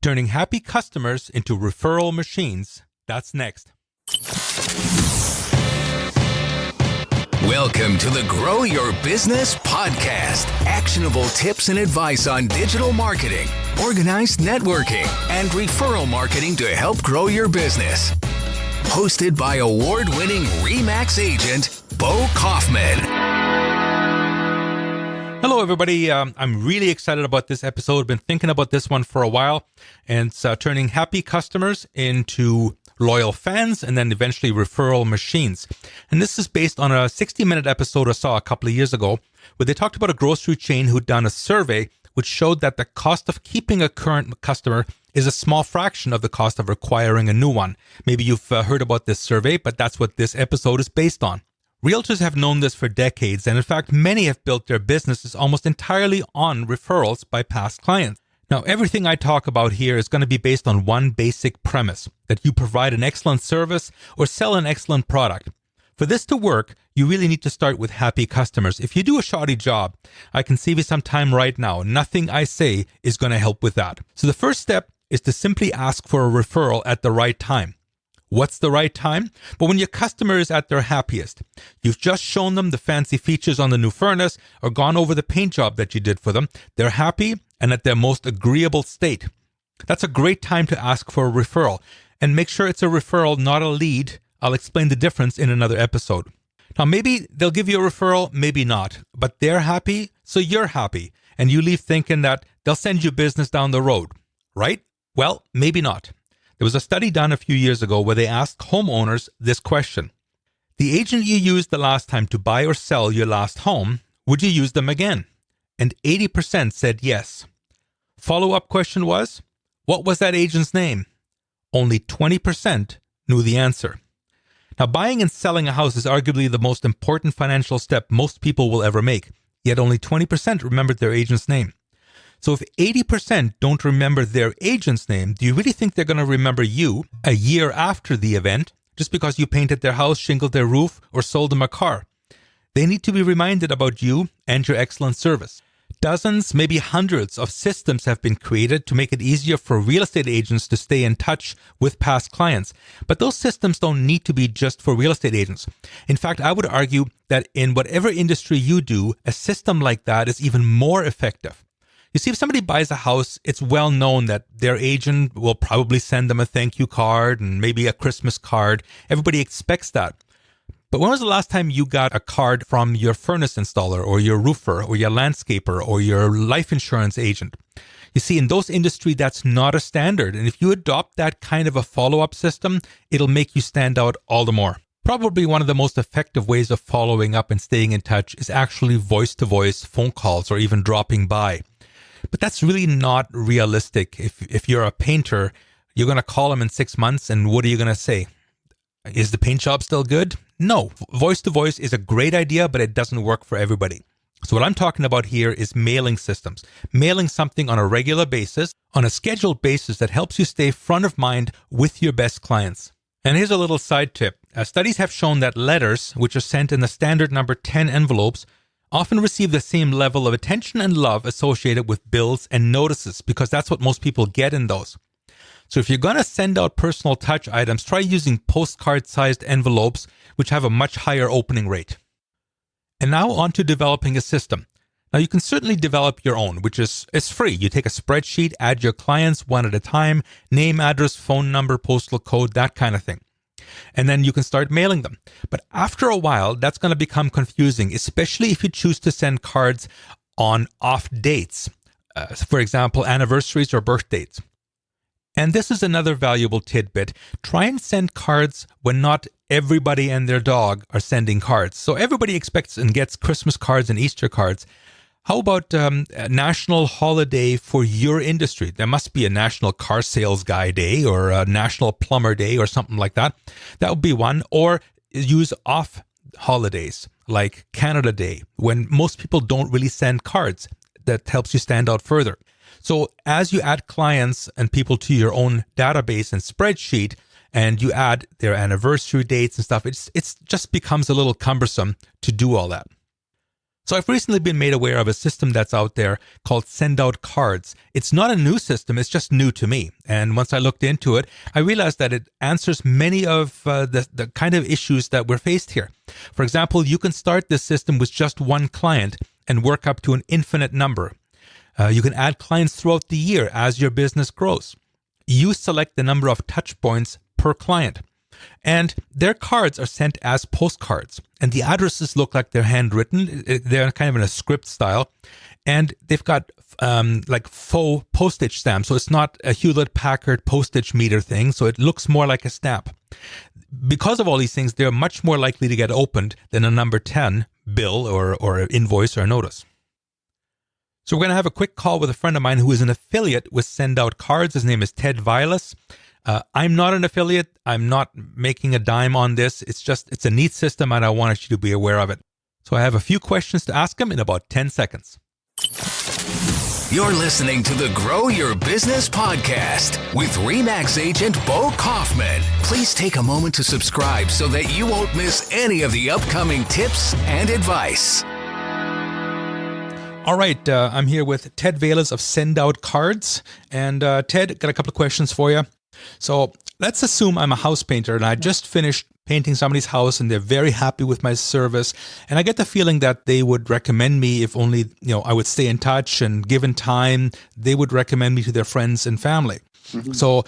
Turning happy customers into referral machines. That's next. Welcome to the Grow Your Business Podcast. Actionable tips and advice on digital marketing, organized networking, and referral marketing to help grow your business. Hosted by award-winning RE/MAX agent, Bo Kaufman. Hello, everybody. I'm really excited about this episode. I've been thinking about this one for a while, and it's turning happy customers into loyal fans and then eventually referral machines. And this is based on a 60-minute episode I saw a couple of years ago where they talked about a grocery chain who'd done a survey which showed that the cost of keeping a current customer is a small fraction of the cost of acquiring a new one. Maybe you've heard about this survey, but that's what this episode is based on. Realtors have known this for decades, and in fact, many have built their businesses almost entirely on referrals by past clients. Now, everything I talk about here is going to be based on one basic premise, that you provide an excellent service or sell an excellent product. For this to work, you really need to start with happy customers. If you do a shoddy job, I can save you some time right now. Nothing I say is going to help with that. So the first step is to simply ask for a referral at the right time. What's the right time? But when your customer is at their happiest. You've just shown them the fancy features on the new furnace or gone over the paint job that you did for them. They're happy and at their most agreeable state. That's a great time to ask for a referral. And make sure it's a referral, not a lead. I'll explain the difference in another episode. Now, maybe they'll give you a referral, maybe not. But they're happy, so you're happy. And you leave thinking that they'll send you business down the road, right? Well, maybe not. There was a study done a few years ago where they asked homeowners this question. The agent you used the last time to buy or sell your last home, would you use them again? And 80% said yes. Follow-up question was, what was that agent's name? Only 20% knew the answer. Now, buying and selling a house is arguably the most important financial step most people will ever make, yet only 20% remembered their agent's name. So if 80% don't remember their agent's name, do you really think they're going to remember you a year after the event just because you painted their house, shingled their roof, or sold them a car? They need to be reminded about you and your excellent service. Dozens, maybe hundreds of systems have been created to make it easier for real estate agents to stay in touch with past clients. But those systems don't need to be just for real estate agents. In fact, I would argue that in whatever industry you do, a system like that is even more effective. You see, if somebody buys a house, it's well known that their agent will probably send them a thank you card and maybe a Christmas card. Everybody expects that. But when was the last time you got a card from your furnace installer or your roofer or your landscaper or your life insurance agent? You see, in those industries, that's not a standard. And if you adopt that kind of a follow-up system, it'll make you stand out all the more. Probably one of the most effective ways of following up and staying in touch is actually voice-to-voice phone calls or even dropping by. But that's really not realistic. If you're a painter, you're going to call them in 6 months, and what are you going to say? Is the paint job still good? No. Voice-to-voice is a great idea, but it doesn't work for everybody. So what I'm talking about here is mailing systems. Mailing something on a regular basis, on a scheduled basis that helps you stay front of mind with your best clients. And here's a little side tip. Studies have shown that letters, which are sent in the standard number 10 envelopes, often receive the same level of attention and love associated with bills and notices because that's what most people get in those. So if you're going to send out personal touch items, try using postcard-sized envelopes, which have a much higher opening rate. And now on to developing a system. Now you can certainly develop your own, which is free. You take a spreadsheet, add your clients one at a time, name, address, phone number, postal code, that kind of thing. And then you can start mailing them. But after a while, that's going to become confusing, especially if you choose to send cards on off dates. For example, anniversaries or birth dates. And this is another valuable tidbit. Try and send cards when not everybody and their dog are sending cards. So everybody expects and gets Christmas cards and Easter cards. How about a national holiday for your industry? There must be a national car sales guy day or a national plumber day or something like that. That would be one. Or use off holidays like Canada Day when most people don't really send cards. That helps you stand out further. So as you add clients and people to your own database and spreadsheet, and you add their anniversary dates and stuff, it's just becomes a little cumbersome to do all that. So I've recently been made aware of a system that's out there called Send Out Cards. It's not a new system, it's just new to me. And once I looked into it, I realized that it answers many of the kind of issues that we're faced here. For example, you can start this system with just one client and work up to an infinite number. You can add clients throughout the year as your business grows. You select the number of touch points per client. And their cards are sent as postcards. And the addresses look like they're handwritten. They're kind of in a script style. And they've got like faux postage stamps. So it's not a Hewlett-Packard postage meter thing. So it looks more like a stamp. Because of all these things, they're much more likely to get opened than a number 10 bill or an invoice or a notice. So we're going to have a quick call with a friend of mine who is an affiliate with Send Out Cards. His name is Ted Vilas. I'm not an affiliate. I'm not making a dime on this. It's a neat system and I wanted you to be aware of it. So I have a few questions to ask him in about 10 seconds. You're listening to the Grow Your Business podcast with RE/MAX agent Bo Kaufman. Please take a moment to subscribe so that you won't miss any of the upcoming tips and advice. All right, I'm here with Ted Vilas of Send Out Cards. And Ted, got a couple of questions for you. So let's assume I'm a house painter and I just finished painting somebody's house and they're very happy with my service. And I get the feeling that they would recommend me if only, I would stay in touch and given time, they would recommend me to their friends and family. Mm-hmm. So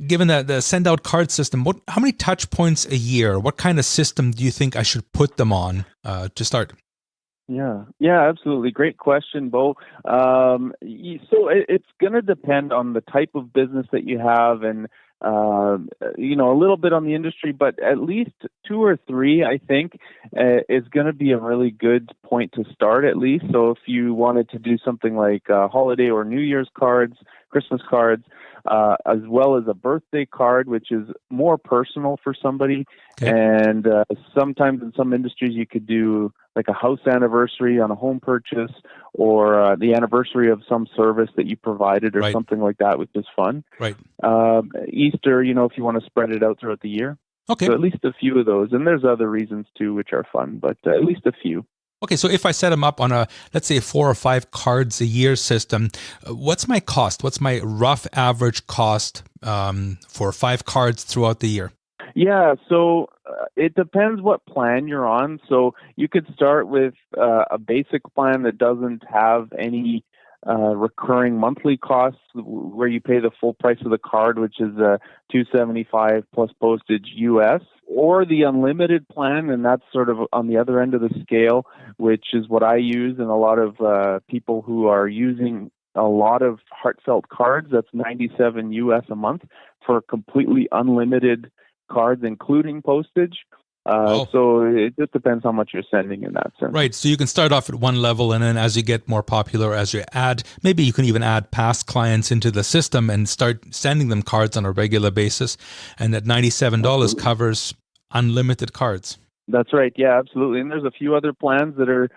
given the Send Out Card system, how many touch points a year? What kind of system do you think I should put them on to start? Yeah, absolutely. Great question, Bo. So it's going to depend on the type of business that you have and, a little bit on the industry, but at least 2 or 3, I think, is going to be a really good point to start at least. So if you wanted to do something like holiday or New Year's cards, Christmas cards, as well as a birthday card, which is more personal for somebody. Okay. And sometimes in some industries you could do like a house anniversary on a home purchase or the anniversary of some service that you provided or something like that, which is fun. Right. Easter, if you want to spread it out throughout the year. Okay. So at least a few of those. And there's other reasons too, which are fun, but at least a few. Okay, so if I set them up on let's say 4 or 5 cards a year system, what's my cost? What's my rough average cost for 5 cards throughout the year? Yeah, so it depends what plan you're on. So you could start with a basic plan that doesn't have any recurring monthly costs where you pay the full price of the card, which is $275 plus postage US, or the unlimited plan, and that's sort of on the other end of the scale, which is what I use and a lot of people who are using a lot of heartfelt cards. That's $97 US a month for completely unlimited cards, including postage. So it just depends how much you're sending in that sense. Right. So you can start off at one level, and then as you get more popular, as you add, maybe you can even add past clients into the system and start sending them cards on a regular basis. And that $97 covers unlimited cards. That's right. Yeah, absolutely. And there's a few other plans that are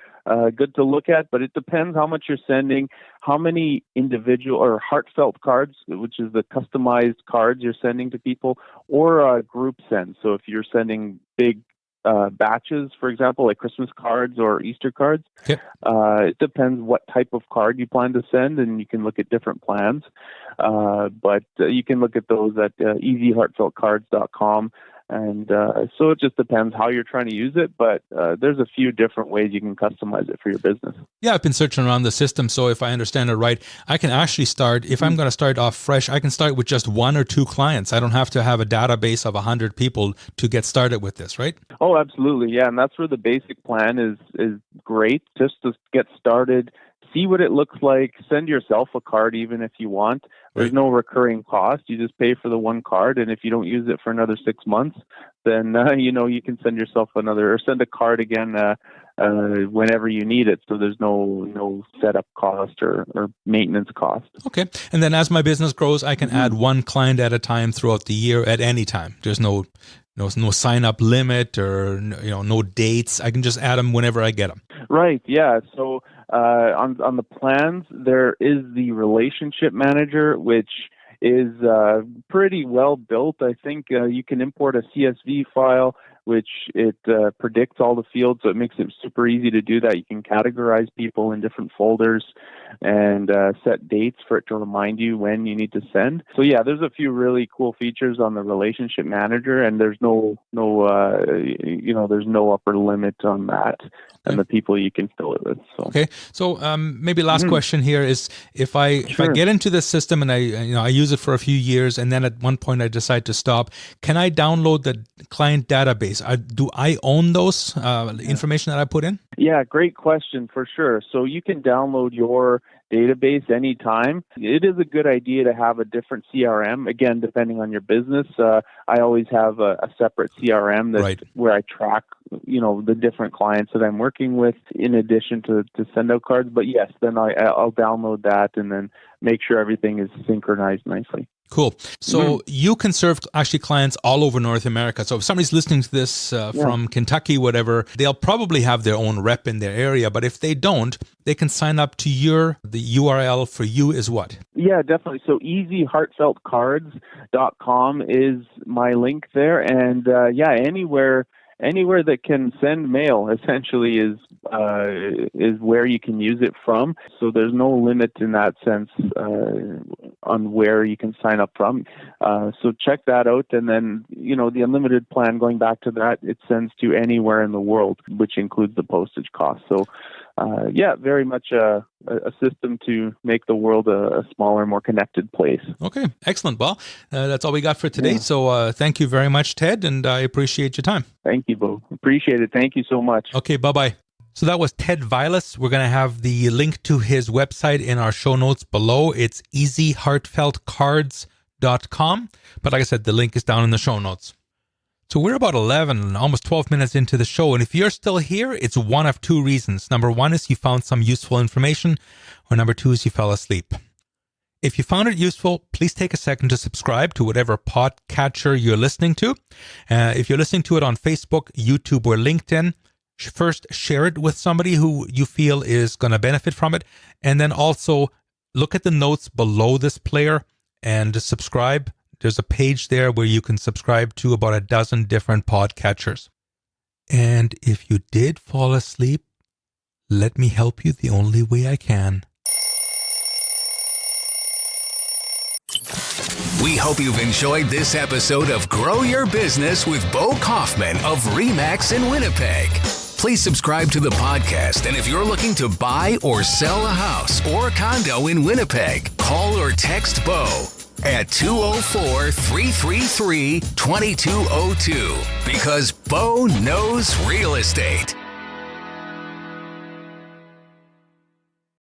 good to look at, but it depends how much you're sending, how many individual or heartfelt cards, which is the customized cards you're sending to people, or group send. So if you're sending big batches, for example, like Christmas cards or Easter cards, it depends what type of card you plan to send, and you can look at different plans. But you can look at those at easyheartfeltcards.com. And so it just depends how you're trying to use it, but there's a few different ways you can customize it for your business. Yeah, I've been searching around the system, so if I understand it right, I can actually start, if I'm going to start off fresh, I can start with just 1 or 2 clients. I don't have to have a database of 100 people to get started with this, right? Oh, absolutely. Yeah, and that's where the basic plan is great, just to get started. See what it looks like. Send yourself a card even if you want. There's no recurring cost. You just pay for the one card, and if you don't use it for another 6 months, then you can send yourself another, or send a card again whenever you need it. So there's no setup cost or maintenance cost. Okay, and then as my business grows, I can add one client at a time throughout the year at any time. There's no sign up limit or no dates. I can just add them whenever I get them. Right. Yeah. So on the plans, there is the relationship manager, which is pretty well built. I think you can import a CSV file which it predicts all the fields, so it makes it super easy to do that. You can categorize people in different folders and set dates for it to remind you when you need to send. So yeah, there's a few really cool features on the relationship manager, and there's no there's no upper limit on that and the people you can fill it with. So. Okay, so maybe last question here is if I get into this system and I use it for a few years, and then at one point I decide to stop, can I download the client database? Do I own those information that I put in? Yeah, great question for sure. So you can download your database anytime. It is a good idea to have a different CRM. Again, depending on your business, I always have a separate CRM where I track, the different clients that I'm working with in addition to send out cards. But yes, then I'll download that and then make sure everything is synchronized nicely. Cool. So you can serve actually clients all over North America. So if somebody's listening to this from Kentucky, whatever, they'll probably have their own rep in their area. But if they don't, they can sign up to the URL for you is what? Yeah, definitely. So easyheartfeltcards.com is my link there. And anywhere that can send mail essentially is where you can use it from. So there's no limit in that sense on where you can sign up from. So check that out. And then, the unlimited plan, going back to that, it sends to anywhere in the world, which includes the postage cost. So very much a system to make the world a smaller, more connected place. Okay, excellent. Well, that's all we got for today. Yeah. So thank you very much, Ted, and I appreciate your time. Thank you, Bo. Appreciate it. Thank you so much. Okay, bye-bye. So that was Ted Vilas. We're going to have the link to his website in our show notes below. It's easyheartfeltcards.com. But like I said, the link is down in the show notes. So we're about 11, almost 12 minutes into the show. And if you're still here, it's one of two reasons. Number one is you found some useful information, or number two is you fell asleep. If you found it useful, please take a second to subscribe to whatever podcatcher you're listening to. If you're listening to it on Facebook, YouTube, or LinkedIn, first share it with somebody who you feel is going to benefit from it. And then also look at the notes below this player and subscribe. There's a page there where you can subscribe to about a dozen different podcatchers. And if you did fall asleep, let me help you the only way I can. We hope you've enjoyed this episode of Grow Your Business with Bo Kaufman of RE/MAX in Winnipeg. Please subscribe to the podcast, and if you're looking to buy or sell a house or condo in Winnipeg, call or text Bo at 204-333-2202 because Bo knows real estate.